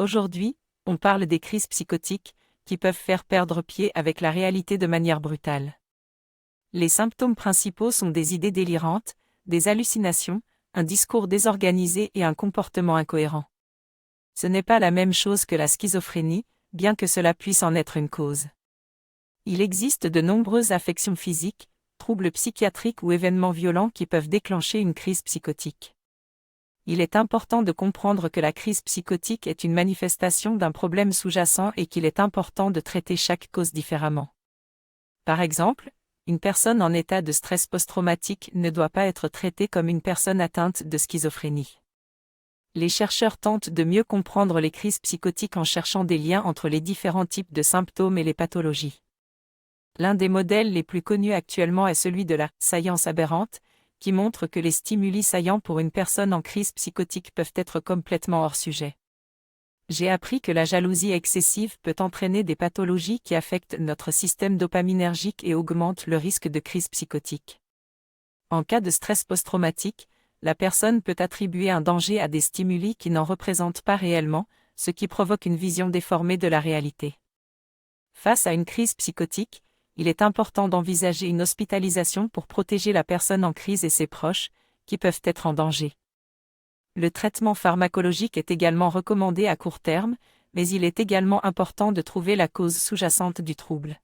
Aujourd'hui, on parle des crises psychotiques, qui peuvent faire perdre pied avec la réalité de manière brutale. Les symptômes principaux sont des idées délirantes, des hallucinations, un discours désorganisé et un comportement incohérent. Ce n'est pas la même chose que la schizophrénie, bien que cela puisse en être une cause. Il existe de nombreuses affections physiques, troubles psychiatriques ou événements violents qui peuvent déclencher une crise psychotique. Il est important de comprendre que la crise psychotique est une manifestation d'un problème sous-jacent et qu'il est important de traiter chaque cause différemment. Par exemple, une personne en état de stress post-traumatique ne doit pas être traitée comme une personne atteinte de schizophrénie. Les chercheurs tentent de mieux comprendre les crises psychotiques en cherchant des liens entre les différents types de symptômes et les pathologies. L'un des modèles les plus connus actuellement est celui de la « saillance aberrante », qui montre que les stimuli saillants pour une personne en crise psychotique peuvent être complètement hors sujet. J'ai appris que la jalousie excessive peut entraîner des pathologies qui affectent notre système dopaminergique et augmentent le risque de crise psychotique. En cas de stress post-traumatique, la personne peut attribuer un danger à des stimuli qui n'en représentent pas réellement, ce qui provoque une vision déformée de la réalité. Face à une crise psychotique, il est important d'envisager une hospitalisation pour protéger la personne en crise et ses proches, qui peuvent être en danger. Le traitement pharmacologique est également recommandé à court terme, mais il est également important de trouver la cause sous-jacente du trouble.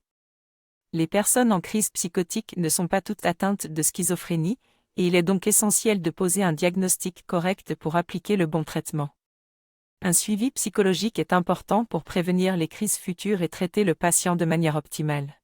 Les personnes en crise psychotique ne sont pas toutes atteintes de schizophrénie, et il est donc essentiel de poser un diagnostic correct pour appliquer le bon traitement. Un suivi psychologique est important pour prévenir les crises futures et traiter le patient de manière optimale.